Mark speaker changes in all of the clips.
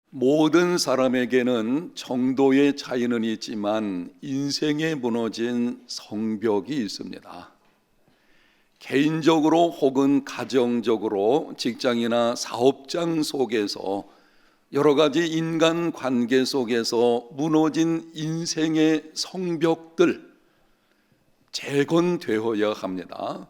Speaker 1: 모든 사람에게는 정도의 차이는 있지만 인생에 무너진 성벽이 있습니다. 개인적으로 혹은 가정적으로 직장이나 사업장 속에서 여러 가지 인간 관계 속에서 무너진 인생의 성벽들 재건되어야 합니다.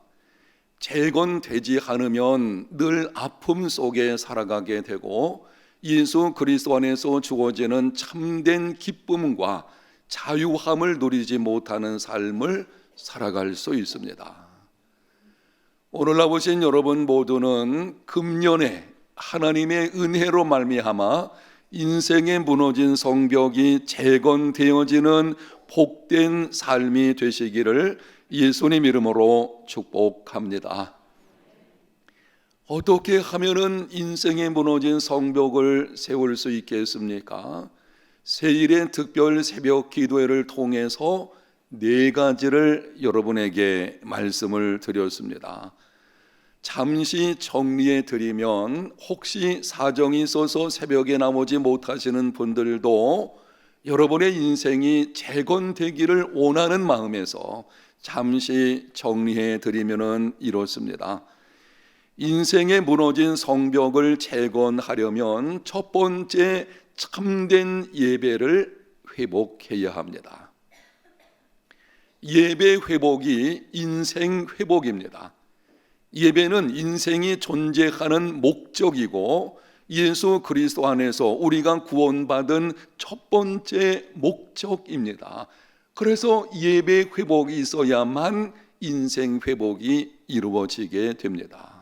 Speaker 1: 재건되지 않으면 늘 아픔 속에 살아가게 되고 예수 그리스도 안에서 주어지는 참된 기쁨과 자유함을 누리지 못하는 삶을 살아갈 수 있습니다. 오늘날 보신 여러분 모두는 금년에 하나님의 은혜로 말미암아 인생에 무너진 성벽이 재건되어지는 복된 삶이 되시기를 예수님 이름으로 축복합니다. 어떻게 하면은 인생에 무너진 성벽을 세울 수 있겠습니까? 세일의 특별 새벽 기도회를 통해서 4가지를 여러분에게 말씀을 드렸습니다. 잠시 정리해 드리면 혹시 사정이 있어서 새벽에 나오지 못하시는 분들도 여러분의 인생이 재건되기를 원하는 마음에서 잠시 정리해 드리면 이렇습니다. 인생에 무너진 성벽을 재건하려면 첫 번째 참된 예배를 회복해야 합니다. 예배 회복이 인생 회복입니다. 예배는 인생이 존재하는 목적이고 예수 그리스도 안에서 우리가 구원받은 첫 번째 목적입니다. 그래서 예배 회복이 있어야만 인생 회복이 이루어지게 됩니다.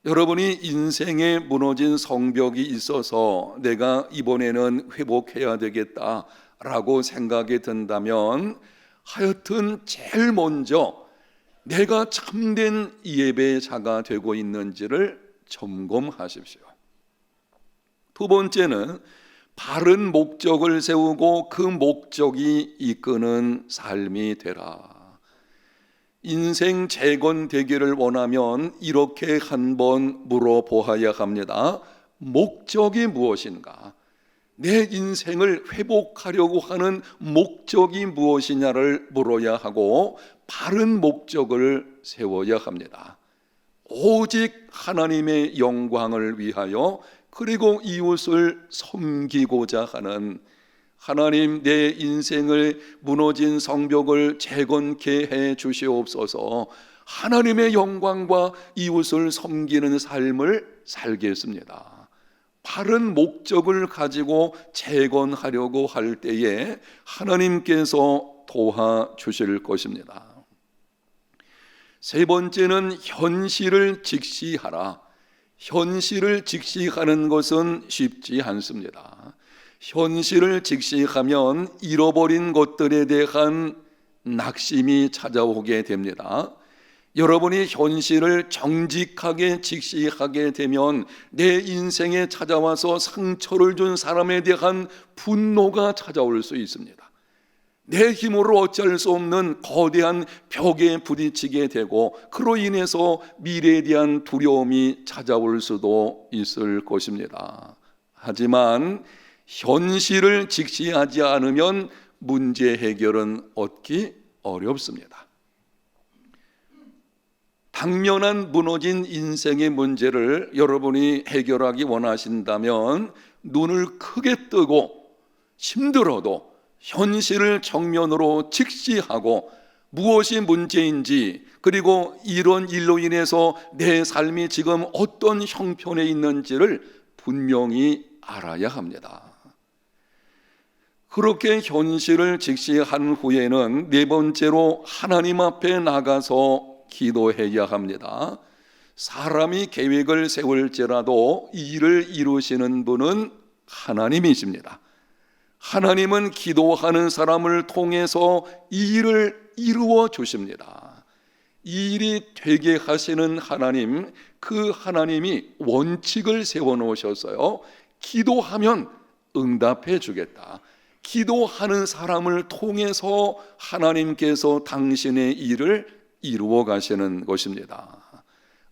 Speaker 1: 여러분이 인생에 무너진 성벽이 있어서 내가 이번에는 회복해야 되겠다라고 생각이 든다면 하여튼 제일 먼저 내가 참된 예배자가 되고 있는지를 점검하십시오. 두 번째는 바른 목적을 세우고 그 목적이 이끄는 삶이 되라. 인생 재건되기를 원하면 이렇게 한번 물어보아야 합니다. 목적이 무엇인가? 내 인생을 회복하려고 하는 목적이 무엇이냐를 물어야 하고 바른 목적을 세워야 합니다. 오직 하나님의 영광을 위하여 그리고 이웃을 섬기고자 하는 하나님, 내 인생을 무너진 성벽을 재건케 해 주시옵소서. 하나님의 영광과 이웃을 섬기는 삶을 살겠습니다. 바른 목적을 가지고 재건하려고 할 때에 하나님께서 도와주실 것입니다. 세 번째는 현실을 직시하라. 현실을 직시하는 것은 쉽지 않습니다. 현실을 직시하면 잃어버린 것들에 대한 낙심이 찾아오게 됩니다. 여러분이 현실을 정직하게 직시하게 되면 내 인생에 찾아와서 상처를 준 사람에 대한 분노가 찾아올 수 있습니다. 내 힘으로 어쩔 수 없는 거대한 벽에 부딪히게 되고 그로 인해서 미래에 대한 두려움이 찾아올 수도 있을 것입니다. 하지만 현실을 직시하지 않으면 문제 해결은 얻기 어렵습니다. 당면한 무너진 인생의 문제를 여러분이 해결하기 원하신다면 눈을 크게 뜨고 힘들어도 현실을 정면으로 직시하고 무엇이 문제인지 그리고 이런 일로 인해서 내 삶이 지금 어떤 형편에 있는지를 분명히 알아야 합니다. 그렇게 현실을 직시한 후에는 4번째로 하나님 앞에 나가서 기도해야 합니다. 사람이 계획을 세울지라도 이 일을 이루시는 분은 하나님이십니다. 하나님은 기도하는 사람을 통해서 이 일을 이루어 주십니다. 이 일이 되게 하시는 하나님, 그 하나님이 원칙을 세워 놓으셨어요. 기도하면 응답해 주겠다. 기도하는 사람을 통해서 하나님께서 당신의 일을 이루어 가시는 것입니다.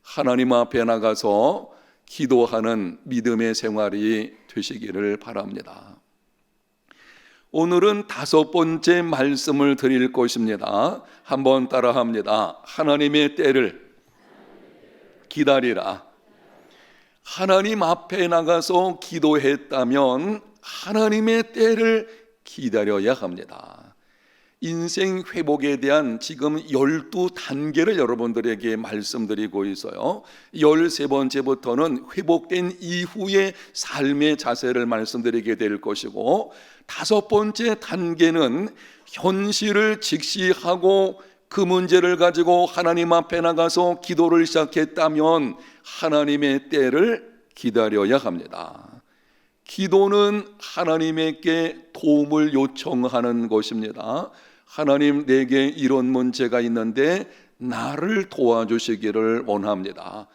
Speaker 1: 하나님 앞에 나가서 기도하는 믿음의 생활이 되시기를 바랍니다. 오늘은 5번째 말씀을 드릴 것입니다. 한번 따라합니다. 하나님의 때를 기다리라. 하나님 앞에 나가서 기도했다면 하나님의 때를 기다려야 합니다. 인생 회복에 대한 지금 12단계를 여러분들에게 말씀드리고 있어요. 13번째부터는 회복된 이후의 삶의 자세를 말씀드리게 될 것이고, 5번째 단계는 현실을 직시하고 그 문제를 가지고 하나님 앞에 나가서 기도를 시작했다면 하나님의 때를 기다려야 합니다. 기도는 하나님에게 도움을 요청하는 것입니다. 하나님, 내게 이런 문제가 있는데 나를 도와주시기를 원합니다.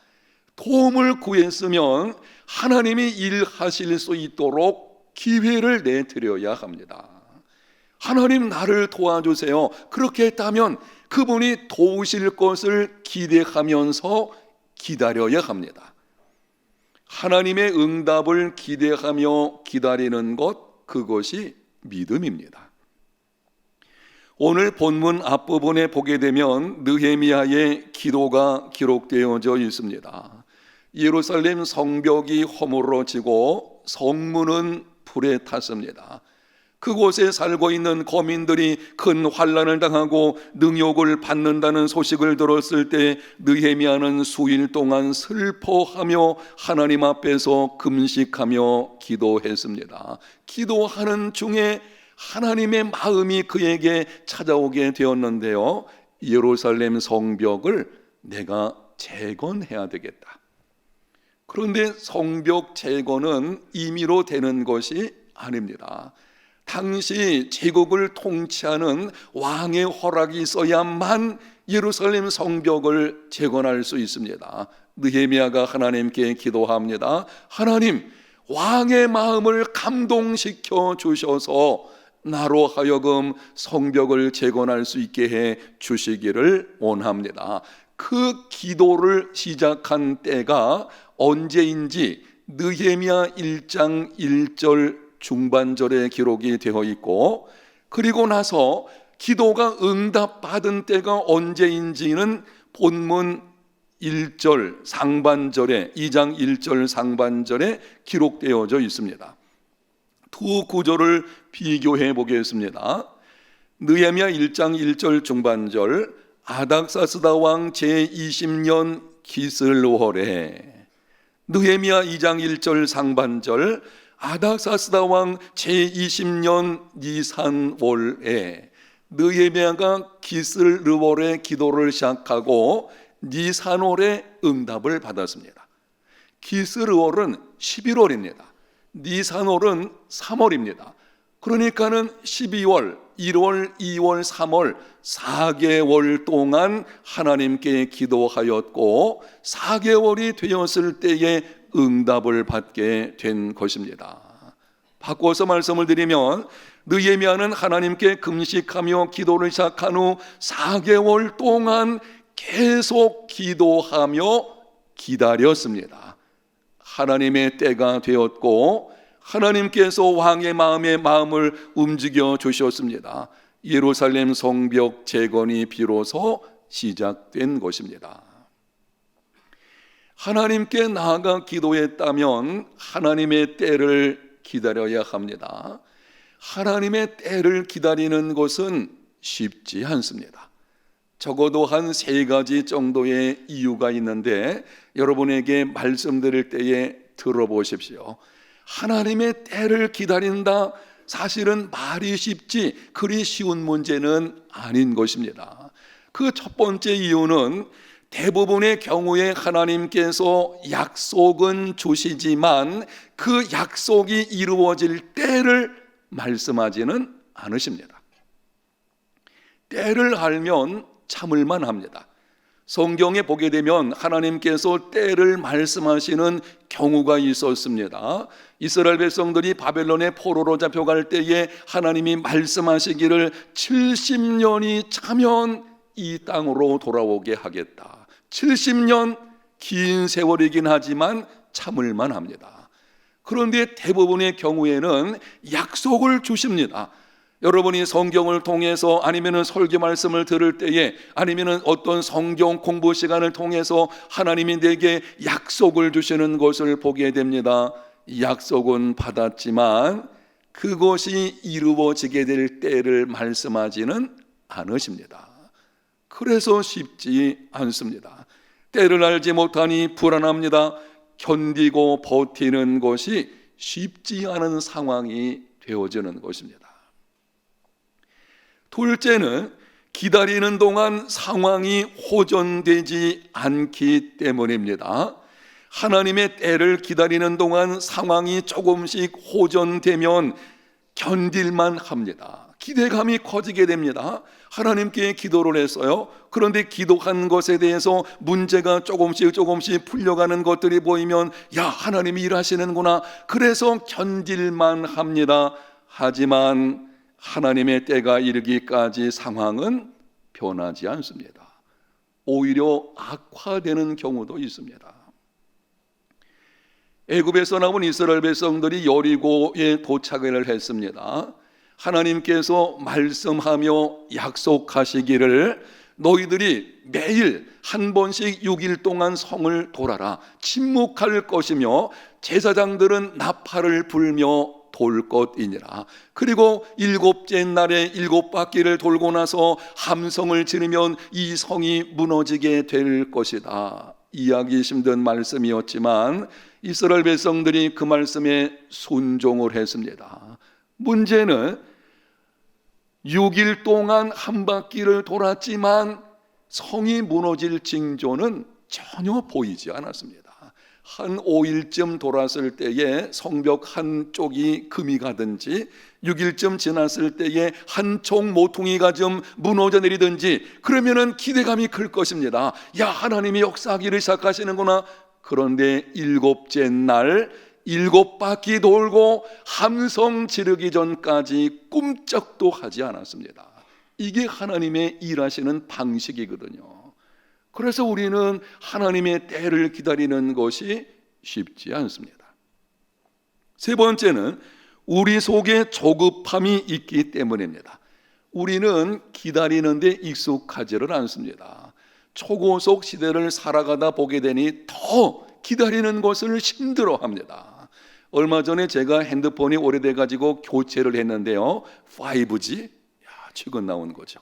Speaker 1: 도움을 구했으면 하나님이 일하실 수 있도록 기회를 내드려야 합니다. 하나님, 나를 도와주세요. 그렇게 했다면 그분이 도우실 것을 기대하면서 기다려야 합니다. 하나님의 응답을 기대하며 기다리는 것, 그것이 믿음입니다. 오늘 본문 앞부분에 보게 되면 느헤미야의 기도가 기록되어져 있습니다. 예루살렘 성벽이 허물어지고 성문은 불에 탔습니다. 그곳에 살고 있는 거민들이 큰 환난을 당하고 능욕을 받는다는 소식을 들었을 때 느헤미야는 수일 동안 슬퍼하며 하나님 앞에서 금식하며 기도했습니다. 기도하는 중에 하나님의 마음이 그에게 찾아오게 되었는데요, 예루살렘 성벽을 내가 재건해야 되겠다. 그런데 성벽 재건은 임의로 되는 것이 아닙니다. 당시 제국을 통치하는 왕의 허락이 있어야만 예루살렘 성벽을 재건할 수 있습니다. 느헤미야가 하나님께 기도합니다. 하나님, 왕의 마음을 감동시켜 주셔서 나로 하여금 성벽을 재건할 수 있게 해 주시기를 원합니다. 그 기도를 시작한 때가 언제인지 느헤미야 1장 1절 중반절에 기록이 되어 있고, 그리고 나서 기도가 응답받은 때가 언제인지는 본문 1절 상반절에, 2장 1절 상반절에 기록되어져 있습니다. 두 구절을 비교해 보겠습니다. 느헤미야 1장 1절 중반절, 아닥사스다 왕 제20년 기슬월에, 느헤미야 2장 1절 상반절, 아닥사스다 왕 제20년 니산월에, 느헤미야가 기슬르월에 기도를 시작하고 니산월에 응답을 받았습니다. 기슬르월은 11월입니다. 니산월은 3월입니다. 그러니까는 12월, 1월, 2월, 3월 4개월 동안 하나님께 기도하였고 4개월이 되었을 때에 응답을 받게 된 것입니다. 바꿔서 말씀을 드리면 느헤미야는 하나님께 금식하며 기도를 시작한 후 4개월 동안 계속 기도하며 기다렸습니다. 하나님의 때가 되었고 하나님께서 왕의 마음을 움직여 주셨습니다. 예루살렘 성벽 재건이 비로소 시작된 것입니다. 하나님께 나아가 기도했다면 하나님의 때를 기다려야 합니다. 하나님의 때를 기다리는 것은 쉽지 않습니다. 적어도 한 3가지 정도의 이유가 있는데 여러분에게 말씀드릴 때에 들어보십시오. 하나님의 때를 기다린다, 사실은 말이 쉽지 그리 쉬운 문제는 아닌 것입니다. 그 첫 번째 이유는 대부분의 경우에 하나님께서 약속은 주시지만 그 약속이 이루어질 때를 말씀하지는 않으십니다. 때를 알면 참을만 합니다. 성경에 보게 되면 하나님께서 때를 말씀하시는 경우가 있었습니다. 이스라엘 백성들이 바벨론의 포로로 잡혀갈 때에 하나님이 말씀하시기를 70년이 차면 이 땅으로 돌아오게 하겠다. 70년 긴 세월이긴 하지만 참을만 합니다. 그런데 대부분의 경우에는 약속을 주십니다. 여러분이 성경을 통해서 아니면 설교 말씀을 들을 때에 아니면 어떤 성경 공부 시간을 통해서 하나님이 내게 약속을 주시는 것을 보게 됩니다. 약속은 받았지만 그것이 이루어지게 될 때를 말씀하지는 않으십니다. 그래서 쉽지 않습니다. 때를 알지 못하니 불안합니다. 견디고 버티는 것이 쉽지 않은 상황이 되어지는 것입니다. 둘째는 기다리는 동안 상황이 호전되지 않기 때문입니다. 하나님의 때를 기다리는 동안 상황이 조금씩 호전되면 견딜만 합니다. 기대감이 커지게 됩니다. 하나님께 기도를 했어요. 그런데 기도한 것에 대해서 문제가 조금씩 풀려가는 것들이 보이면 야, 하나님이 일하시는구나. 그래서 견딜만 합니다. 하지만 하나님의 때가 이르기까지 상황은 변하지 않습니다. 오히려 악화되는 경우도 있습니다. 애굽에서 나온 이스라엘 백성들이 여리고에 도착을 했습니다. 하나님께서 말씀하며 약속하시기를 너희들이 매일 한 번씩 6일 동안 성을 돌아라. 침묵할 것이며 제사장들은 나팔을 불며 돌 것이니라. 그리고 7째 날에 7바퀴를 돌고 나서 함성을 지르면 이 성이 무너지게 될 것이다. 이해하기 힘든 말씀이었지만 이스라엘 백성들이 그 말씀에 순종을 했습니다. 문제는 6일 동안 한 바퀴를 돌았지만 성이 무너질 징조는 전혀 보이지 않았습니다. 한 5일쯤 돌았을 때에 성벽 한쪽이 금이 가든지 6일쯤 지났을 때에 한쪽 모퉁이가 좀 무너져 내리든지 그러면은 기대감이 클 것입니다. 야, 하나님이 역사하기를 시작하시는구나. 그런데 7째 날 7바퀴 돌고 함성 지르기 전까지 꿈쩍도 하지 않았습니다. 이게 하나님의 일하시는 방식이거든요. 그래서 우리는 하나님의 때를 기다리는 것이 쉽지 않습니다. 세 번째는 우리 속에 조급함이 있기 때문입니다. 우리는 기다리는데 익숙하지를 않습니다. 초고속 시대를 살아가다 보게 되니 더 기다리는 것을 힘들어합니다. 얼마 전에 제가 핸드폰이 오래돼 가지고 교체를 했는데요. 5G? 최근 나온 거죠.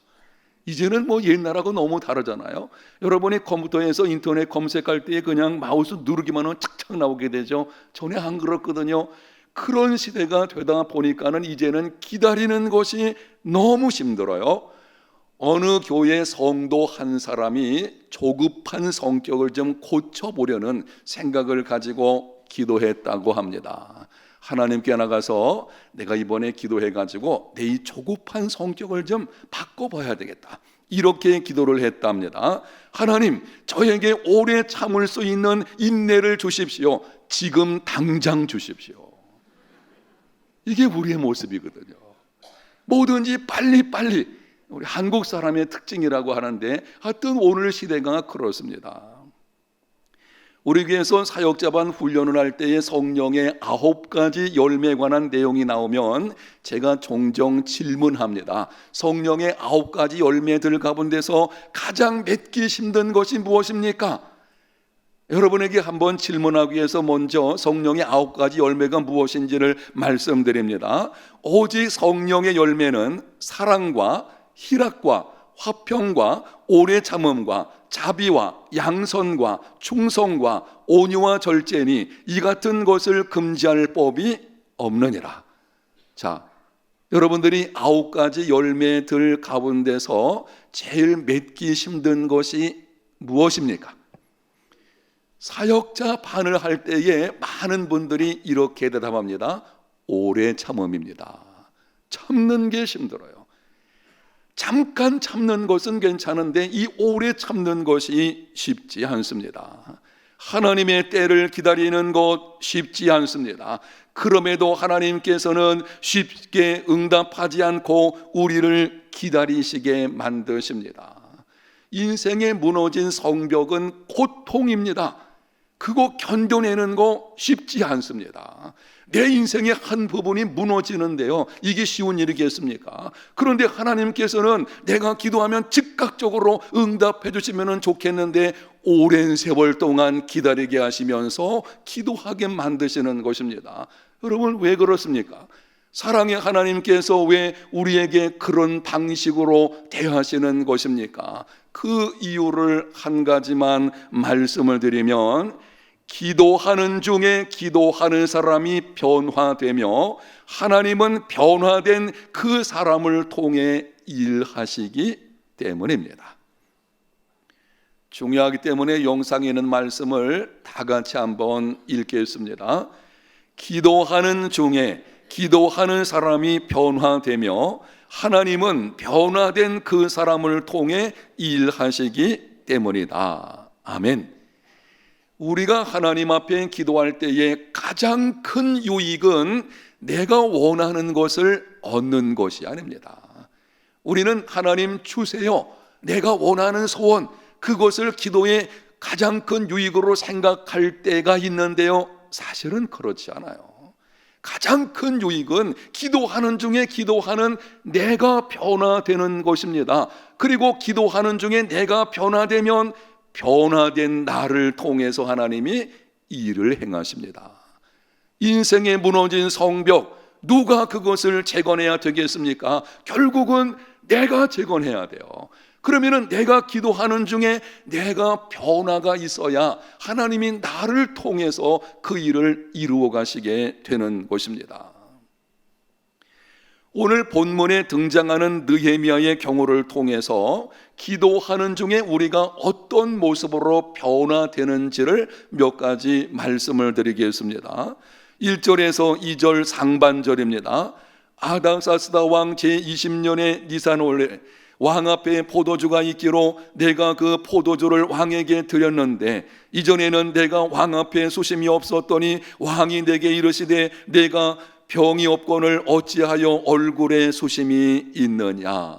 Speaker 1: 이제는 뭐 옛날하고 너무 다르잖아요. 여러분이 컴퓨터에서 인터넷 검색할 때 그냥 마우스 누르기만 하면 착착 나오게 되죠. 전에 안 그렇거든요. 그런 시대가 되다 보니까는 이제는 기다리는 것이 너무 힘들어요. 어느 교회 성도 한 사람이 조급한 성격을 좀 고쳐보려는 생각을 가지고 기도했다고 합니다. 하나님께 나가서 내가 이번에 기도해가지고 내 이 조급한 성격을 좀 바꿔봐야 되겠다. 이렇게 기도를 했답니다. 하나님, 저에게 오래 참을 수 있는 인내를 주십시오. 지금 당장 주십시오. 이게 우리의 모습이거든요. 뭐든지 빨리빨리. 우리 한국 사람의 특징이라고 하는데 하여튼 오늘 시대가 그렇습니다. 우리 교회에서 사역자반 훈련을 할 때에 성령의 9가지 열매에 관한 내용이 나오면 제가 종종 질문합니다. 성령의 9가지 열매들 가운데서 가장 맺기 힘든 것이 무엇입니까? 여러분에게 한번 질문하기 위해서 먼저 성령의 9가지 열매가 무엇인지를 말씀드립니다. 오직 성령의 열매는 사랑과 희락과 화평과 오래 참음과 자비와 양선과 충성과 온유와 절제니 이 같은 것을 금지할 법이 없느니라. 자, 여러분들이 9가지 열매들 가운데서 제일 맺기 힘든 것이 무엇입니까? 사역자 반을 할 때에 많은 분들이 이렇게 대답합니다. 오래 참음입니다. 참는 게 힘들어요. 잠깐 참는 것은 괜찮은데 이 오래 참는 것이 쉽지 않습니다. 하나님의 때를 기다리는 것 쉽지 않습니다. 그럼에도 하나님께서는 쉽게 응답하지 않고 우리를 기다리시게 만드십니다. 인생에 무너진 성벽은 고통입니다. 그거 견뎌내는 거 쉽지 않습니다. 내 인생의 한 부분이 무너지는데요, 이게 쉬운 일이겠습니까? 그런데 하나님께서는 내가 기도하면 즉각적으로 응답해 주시면 좋겠는데 오랜 세월 동안 기다리게 하시면서 기도하게 만드시는 것입니다. 여러분, 왜 그렇습니까? 사랑의 하나님께서 왜 우리에게 그런 방식으로 대하시는 것입니까? 그 이유를 한 가지만 말씀을 드리면, 기도하는 중에 기도하는 사람이 변화되며 하나님은 변화된 그 사람을 통해 일하시기 때문입니다. 중요하기 때문에 영상에 있는 말씀을 다 같이 한번 읽겠습니다. 기도하는 중에 기도하는 사람이 변화되며 하나님은 변화된 그 사람을 통해 일하시기 때문이다. 아멘. 우리가 하나님 앞에 기도할 때에 가장 큰 유익은 내가 원하는 것을 얻는 것이 아닙니다. 우리는 하나님 주세요, 내가 원하는 소원, 그것을 기도의 가장 큰 유익으로 생각할 때가 있는데요, 사실은 그렇지 않아요. 가장 큰 유익은 기도하는 중에 기도하는 내가 변화되는 것입니다. 그리고 기도하는 중에 내가 변화되면 변화된 나를 통해서 하나님이 일을 행하십니다. 인생에 무너진 성벽, 누가 그것을 재건해야 되겠습니까? 결국은 내가 재건해야 돼요. 그러면은 내가 기도하는 중에 내가 변화가 있어야 하나님이 나를 통해서 그 일을 이루어 가시게 되는 것입니다. 오늘 본문에 등장하는 느헤미야의 경우를 통해서 기도하는 중에 우리가 어떤 모습으로 변화되는지를 몇 가지 말씀을 드리겠습니다. 1절에서 2절 상반절입니다. 아닥사스다 왕 제20년에 니산월에 왕 앞에 포도주가 있기로 내가 그 포도주를 왕에게 드렸는데 이전에는 내가 왕 앞에 수심이 없었더니 왕이 내게 이르시되 내가 병이 없거늘 어찌하여 얼굴에 수심이 있느냐.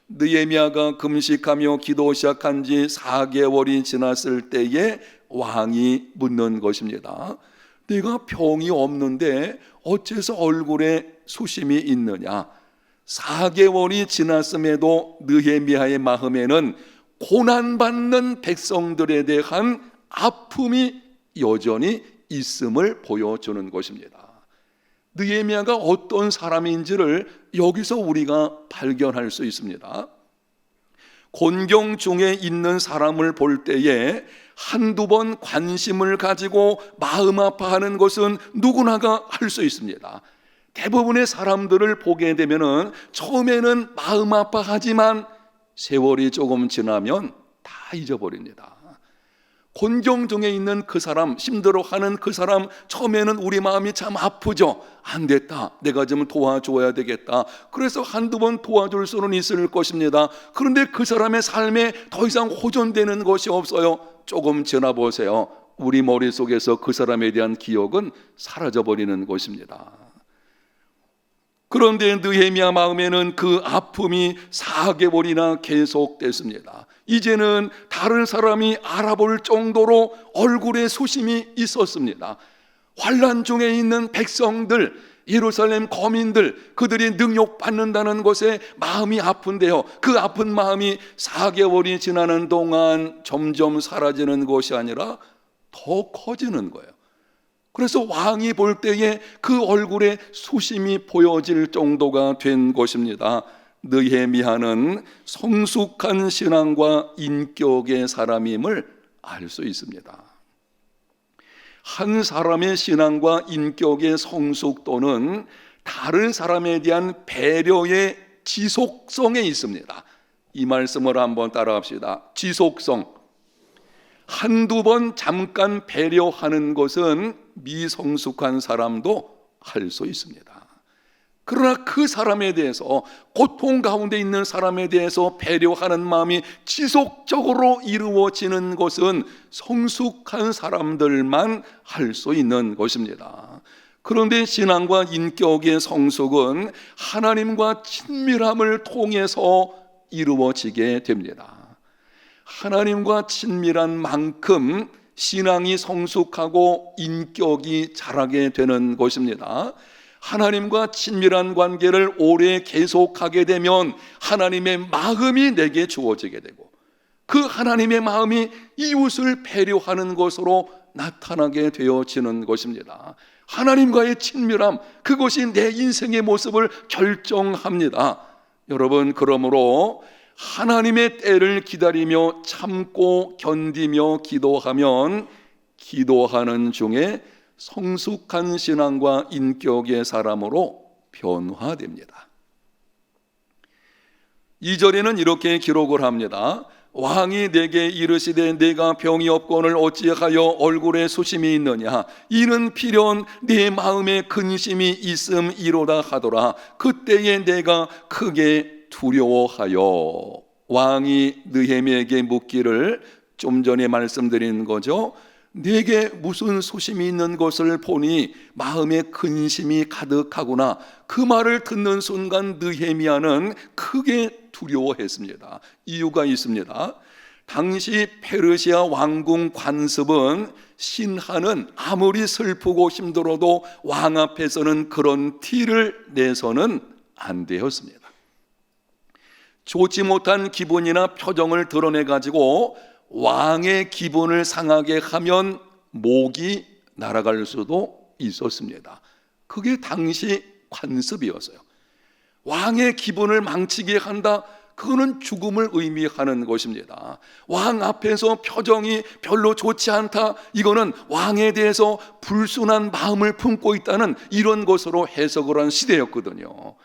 Speaker 1: 느헤미야가 금식하며 기도 시작한 지 4개월이 지났을 때에 왕이 묻는 것입니다. 내가 병이 없는데 어째서 얼굴에 수심이 있느냐. 4개월이 지났음에도 느헤미야의 마음에는 고난받는 백성들에 대한 아픔이 여전히 있음을 보여주는 것입니다. 느헤미야가 어떤 사람인지를 여기서 우리가 발견할 수 있습니다. 곤경 중에 있는 사람을 볼 때에 한두 번 관심을 가지고 마음 아파하는 것은 누구나가 할 수 있습니다. 대부분의 사람들을 보게 되면은 처음에는 마음 아파하지만 세월이 조금 지나면 다 잊어버립니다. 곤경 중에 있는 그 사람, 힘들어하는 그 사람, 처음에는 우리 마음이 참 아프죠. 안 됐다, 내가 좀 도와줘야 되겠다. 그래서 한두 번 도와줄 수는 있을 것입니다. 그런데 그 사람의 삶에 더 이상 호전되는 것이 없어요. 조금 지나보세요. 우리 머릿속에서 그 사람에 대한 기억은 사라져버리는 것입니다. 그런데 느헤미야 마음에는 그 아픔이 4개월이나 계속됐습니다. 이제는 다른 사람이 알아볼 정도로 얼굴에 수심이 있었습니다. 환난 중에 있는 백성들, 예루살렘 거민들, 그들이 능욕받는다는 것에 마음이 아픈데요, 그 아픈 마음이 4개월이 지나는 동안 점점 사라지는 것이 아니라 더 커지는 거예요. 그래서 왕이 볼 때에 그 얼굴에 수심이 보여질 정도가 된 것입니다. 느헤미야는 성숙한 신앙과 인격의 사람임을 알 수 있습니다. 한 사람의 신앙과 인격의 성숙도는 다른 사람에 대한 배려의 지속성에 있습니다. 이 말씀을 한번 따라합시다. 지속성. 한두 번 잠깐 배려하는 것은 미성숙한 사람도 할 수 있습니다. 그러나 그 사람에 대해서, 고통 가운데 있는 사람에 대해서 배려하는 마음이 지속적으로 이루어지는 것은 성숙한 사람들만 할 수 있는 것입니다. 그런데 신앙과 인격의 성숙은 하나님과 친밀함을 통해서 이루어지게 됩니다. 하나님과 친밀한 만큼 신앙이 성숙하고 인격이 자라게 되는 것입니다. 하나님과 친밀한 관계를 오래 계속하게 되면 하나님의 마음이 내게 주어지게 되고, 그 하나님의 마음이 이웃을 배려하는 것으로 나타나게 되어지는 것입니다. 하나님과의 친밀함, 그것이 내 인생의 모습을 결정합니다. 여러분, 그러므로 하나님의 때를 기다리며 참고 견디며 기도하면 기도하는 중에 성숙한 신앙과 인격의 사람으로 변화됩니다. 2절에는 이렇게 기록을 합니다. 왕이 내게 이르시되 내가 병이 없거늘 어찌하여 얼굴에 수심이 있느냐, 이는 필연 내 마음에 근심이 있음이로다 하더라. 그때에 내가 크게 두려워하여. 왕이 느헤미야에게 묻기를 좀 전에 말씀드린 거죠. 내게 무슨 소심이 있는 것을 보니 마음에 근심이 가득하구나. 그 말을 듣는 순간 느헤미야는 크게 두려워했습니다. 이유가 있습니다. 당시 페르시아 왕궁 관습은 신하는 아무리 슬프고 힘들어도 왕 앞에서는 그런 티를 내서는 안 되었습니다. 좋지 못한 기분이나 표정을 드러내 가지고 왕의 기분을 상하게 하면 목이 날아갈 수도 있었습니다. 그게 당시 관습이었어요. 왕의 기분을 망치게 한다, 그거는 죽음을 의미하는 것입니다. 왕 앞에서 표정이 별로 좋지 않다, 이거는 왕에 대해서 불순한 마음을 품고 있다는 이런 것으로 해석을 한 시대였거든요.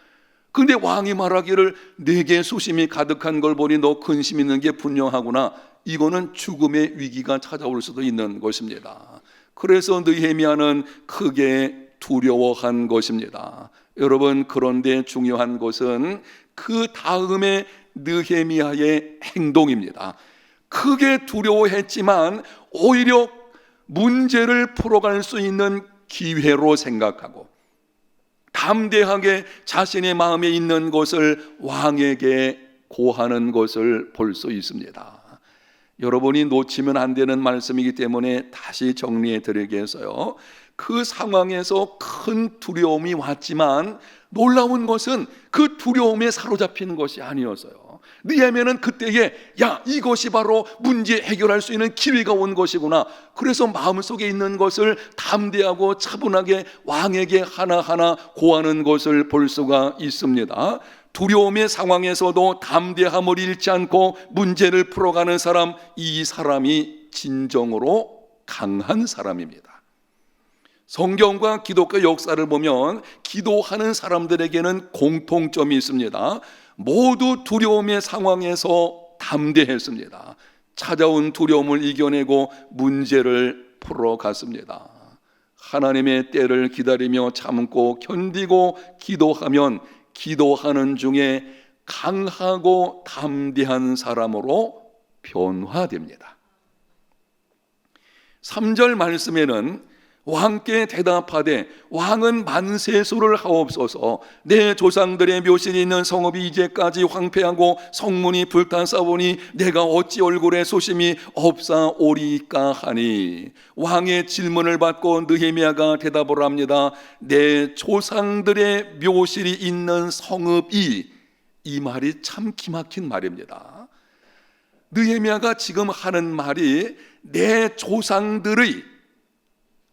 Speaker 1: 그런데 왕이 말하기를 내게 수심이 가득한 걸 보니 너 근심 있는 게 분명하구나, 이거는 죽음의 위기가 찾아올 수도 있는 것입니다. 그래서 느헤미야는 크게 두려워한 것입니다. 여러분, 그런데 중요한 것은 그 다음에 느헤미야의 행동입니다. 크게 두려워했지만 오히려 문제를 풀어갈 수 있는 기회로 생각하고 담대하게 자신의 마음에 있는 것을 왕에게 고하는 것을 볼 수 있습니다. 여러분이 놓치면 안 되는 말씀이기 때문에 다시 정리해 드리겠어요. 그 상황에서 큰 두려움이 왔지만 놀라운 것은 그 두려움에 사로잡히는 것이 아니었어요. 느헤미야는 그때에 이것이 바로 문제 해결할 수 있는 기회가 온 것이구나. 그래서 마음속에 있는 것을 담대하고 차분하게 왕에게 하나하나 고하는 것을 볼 수가 있습니다. 두려움의 상황에서도 담대함을 잃지 않고 문제를 풀어가는 사람, 이 사람이 진정으로 강한 사람입니다. 성경과 기독교 역사를 보면 기도하는 사람들에게는 공통점이 있습니다. 모두 두려움의 상황에서 담대했습니다. 찾아온 두려움을 이겨내고 문제를 풀어갔습니다. 하나님의 때를 기다리며 참고 견디고 기도하면 기도하는 중에 강하고 담대한 사람으로 변화됩니다. 3절 말씀에는 왕께 대답하되 왕은 만세수를 하옵소서. 내 조상들의 묘실이 있는 성읍이 이제까지 황폐하고 성문이 불타사오니 내가 어찌 얼굴에 소심이 없사오리까 하니. 왕의 질문을 받고 느헤미야가 대답을 합니다. 내 조상들의 묘실이 있는 성읍이, 이 말이 참 기막힌 말입니다. 느헤미야가 지금 하는 말이 내 조상들의,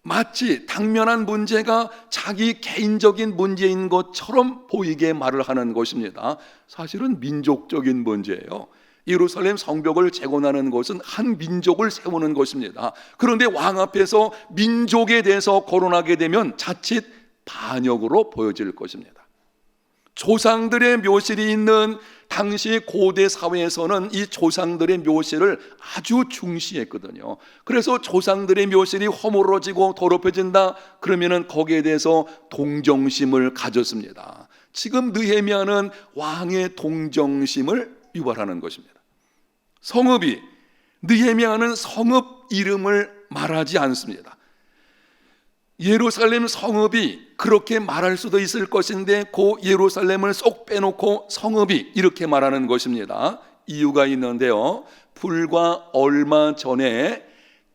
Speaker 1: 마치 당면한 문제가 자기 개인적인 문제인 것처럼 보이게 말을 하는 것입니다. 사실은 민족적인 문제예요. 예루살렘 성벽을 재건하는 것은 한 민족을 세우는 것입니다. 그런데 왕 앞에서 민족에 대해서 거론하게 되면 자칫 반역으로 보여질 것입니다. 조상들의 묘실이 있는 당시 고대 사회에서는 이 조상들의 묘실을 아주 중시했거든요. 그래서 조상들의 묘실이 허물어지고 더럽혀진다 그러면은 거기에 대해서 동정심을 가졌습니다. 지금 느헤미야는 왕의 동정심을 유발하는 것입니다. 성읍이, 느헤미야는 성읍 이름을 말하지 않습니다. 예루살렘 성읍이 그렇게 말할 수도 있을 것인데 그 예루살렘을 쏙 빼놓고 성읍이 이렇게 말하는 것입니다. 이유가 있는데요, 불과 얼마 전에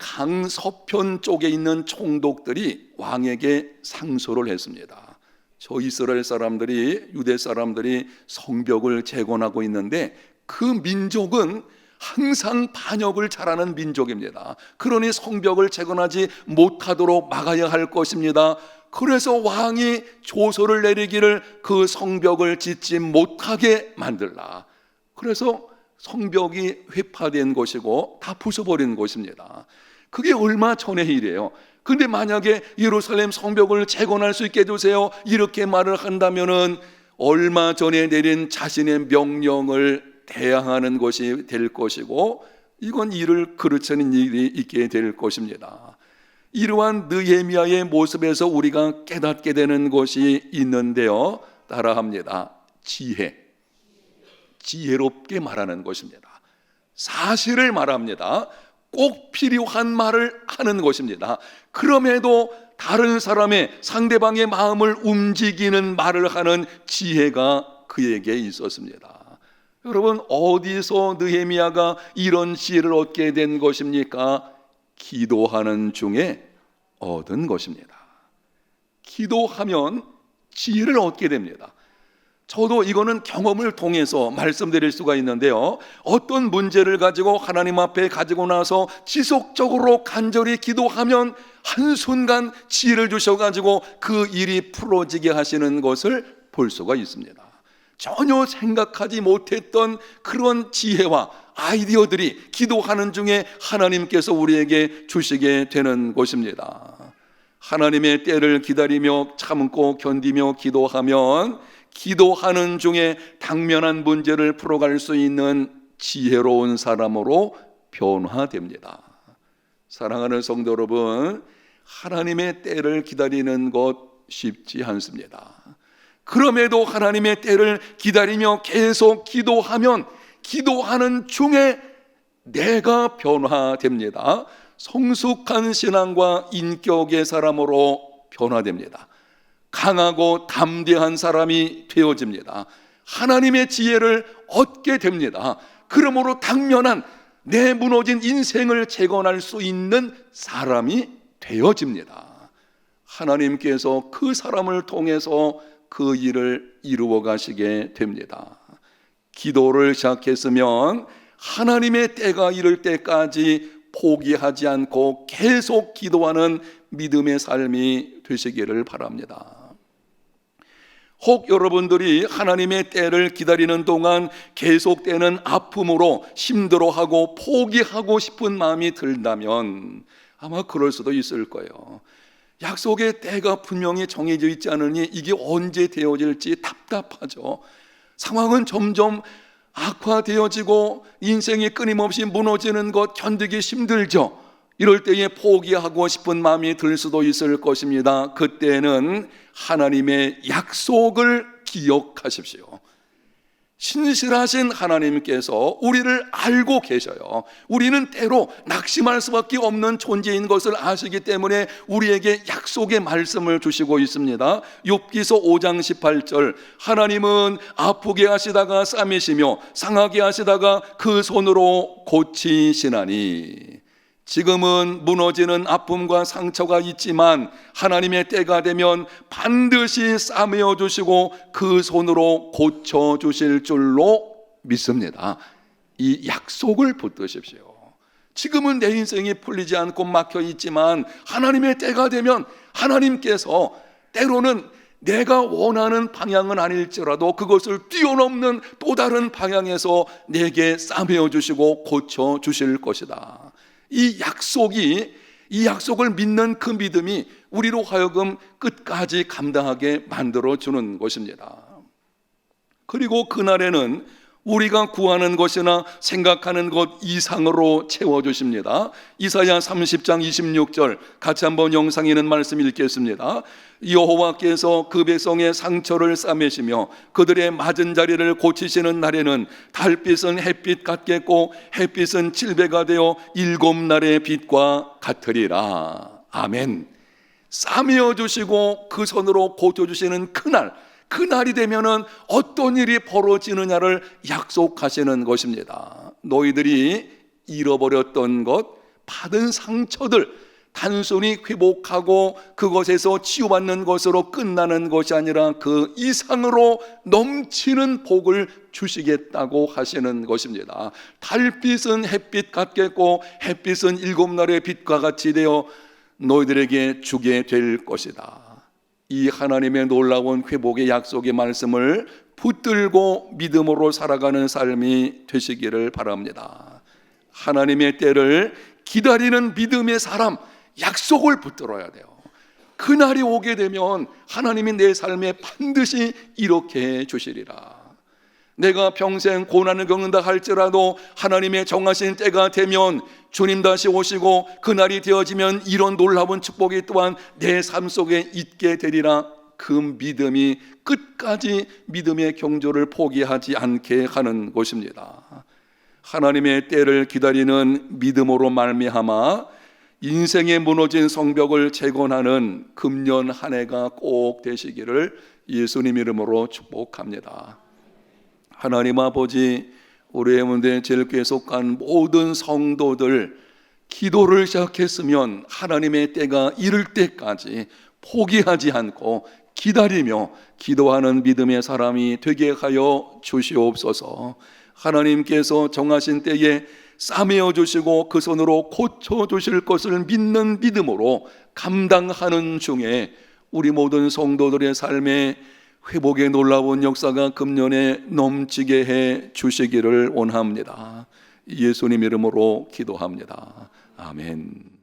Speaker 1: 강서편 쪽에 있는 총독들이 왕에게 상소를 했습니다. 저 이스라엘 사람들이, 유대 사람들이 성벽을 재건하고 있는데 그 민족은 항상 반역을 잘하는 민족입니다. 그러니 성벽을 재건하지 못하도록 막아야 할 것입니다. 그래서 왕이 조서를 내리기를 그 성벽을 짓지 못하게 만들라. 그래서 성벽이 회파된 것이고 다 부숴버린 것입니다. 그게 얼마 전의 일이에요. 근데 만약에 예루살렘 성벽을 재건할 수 있게 해주세요, 이렇게 말을 한다면은 얼마 전에 내린 자신의 명령을 대항하는 것이 될 것이고, 이건 이를 그르치는 일이 있게 될 것입니다. 이러한 느헤미야의 모습에서 우리가 깨닫게 되는 것이 있는데요, 따라합니다. 지혜롭게 말하는 것입니다. 사실을 말합니다. 꼭 필요한 말을 하는 것입니다. 그럼에도 다른 사람의, 상대방의 마음을 움직이는 말을 하는 지혜가 그에게 있었습니다. 여러분, 어디서 느헤미야가 이런 지혜를 얻게 된 것입니까? 기도하는 중에 얻은 것입니다. 기도하면 지혜를 얻게 됩니다. 저도 이거는 경험을 통해서 말씀드릴 수가 있는데요, 어떤 문제를 가지고 하나님 앞에 가지고 나서 지속적으로 간절히 기도하면 한순간 지혜를 주셔가지고 그 일이 풀어지게 하시는 것을 볼 수가 있습니다. 전혀 생각하지 못했던 그런 지혜와 아이디어들이 기도하는 중에 하나님께서 우리에게 주시게 되는 것입니다. 하나님의 때를 기다리며 참고 견디며 기도하면 기도하는 중에 당면한 문제를 풀어갈 수 있는 지혜로운 사람으로 변화됩니다. 사랑하는 성도 여러분, 하나님의 때를 기다리는 것 쉽지 않습니다. 그럼에도 하나님의 때를 기다리며 계속 기도하면 기도하는 중에 내가 변화됩니다. 성숙한 신앙과 인격의 사람으로 변화됩니다. 강하고 담대한 사람이 되어집니다. 하나님의 지혜를 얻게 됩니다. 그러므로 당면한 내 무너진 인생을 재건할 수 있는 사람이 되어집니다. 하나님께서 그 사람을 통해서 그 일을 이루어 가시게 됩니다. 기도를 시작했으면 하나님의 때가 이를 때까지 포기하지 않고 계속 기도하는 믿음의 삶이 되시기를 바랍니다. 혹 여러분들이 하나님의 때를 기다리는 동안 계속되는 아픔으로 힘들어하고 포기하고 싶은 마음이 들다면 아마 그럴 수도 있을 거예요. 약속의 때가 분명히 정해져 있지 않으니 이게 언제 되어질지 답답하죠. 상황은 점점 악화되어지고 인생이 끊임없이 무너지는 것 견디기 힘들죠. 이럴 때에 포기하고 싶은 마음이 들 수도 있을 것입니다. 그때는 하나님의 약속을 기억하십시오. 신실하신 하나님께서 우리를 알고 계셔요. 우리는 때로 낙심할 수밖에 없는 존재인 것을 아시기 때문에 우리에게 약속의 말씀을 주시고 있습니다. 욥기서 5장 18절, 하나님은 아프게 하시다가 싸매시며 상하게 하시다가 그 손으로 고치시나니. 지금은 무너지는 아픔과 상처가 있지만 하나님의 때가 되면 반드시 싸매어 주시고 그 손으로 고쳐 주실 줄로 믿습니다. 이 약속을 붙드십시오. 지금은 내 인생이 풀리지 않고 막혀 있지만 하나님의 때가 되면 하나님께서 때로는 내가 원하는 방향은 아닐지라도 그것을 뛰어넘는 또 다른 방향에서 내게 싸매어 주시고 고쳐 주실 것이다. 이 약속을 믿는 그 믿음이 우리로 하여금 끝까지 감당하게 만들어주는 것입니다. 그리고 그날에는 우리가 구하는 것이나 생각하는 것 이상으로 채워주십니다. 이사야 30장 26절 같이 한번 영상에 있는 말씀 읽겠습니다. 여호와께서 그 백성의 상처를 싸매시며 그들의 맞은 자리를 고치시는 날에는 달빛은 햇빛 같겠고 햇빛은 칠배가 되어 7날의 빛과 같으리라. 아멘. 싸매어 주시고 그 손으로 고쳐주시는 그날이 되면은 어떤 일이 벌어지느냐를 약속하시는 것입니다. 너희들이 잃어버렸던 것, 받은 상처들 단순히 회복하고 그것에서 치유받는 것으로 끝나는 것이 아니라 그 이상으로 넘치는 복을 주시겠다고 하시는 것입니다. 달빛은 햇빛 같겠고 햇빛은 일곱 날의 빛과 같이 되어 너희들에게 주게 될 것이다. 이 하나님의 놀라운 회복의 약속의 말씀을 붙들고 믿음으로 살아가는 삶이 되시기를 바랍니다. 하나님의 때를 기다리는 믿음의 사람, 약속을 붙들어야 돼요. 그날이 오게 되면 하나님이 내 삶에 반드시 이렇게 해 주시리라. 내가 평생 고난을 겪는다 할지라도 하나님의 정하신 때가 되면 주님 다시 오시고 그날이 되어지면 이런 놀라운 축복이 또한 내 삶 속에 있게 되리라. 그 믿음이 끝까지 믿음의 경주를 포기하지 않게 하는 것입니다. 하나님의 때를 기다리는 믿음으로 말미암아 인생의 무너진 성벽을 재건하는 금년 한 해가 꼭 되시기를 예수님 이름으로 축복합니다. 하나님 아버지, 우리 해운대 제일교회에 속한 모든 성도들 기도를 시작했으면 하나님의 때가 이를 때까지 포기하지 않고 기다리며 기도하는 믿음의 사람이 되게 하여 주시옵소서. 하나님께서 정하신 때에 싸매어 주시고 그 손으로 고쳐 주실 것을 믿는 믿음으로 감당하는 중에 우리 모든 성도들의 삶에 회복의 놀라운 역사가 금년에 넘치게 해 주시기를 원합니다. 예수님 이름으로 기도합니다. 아멘.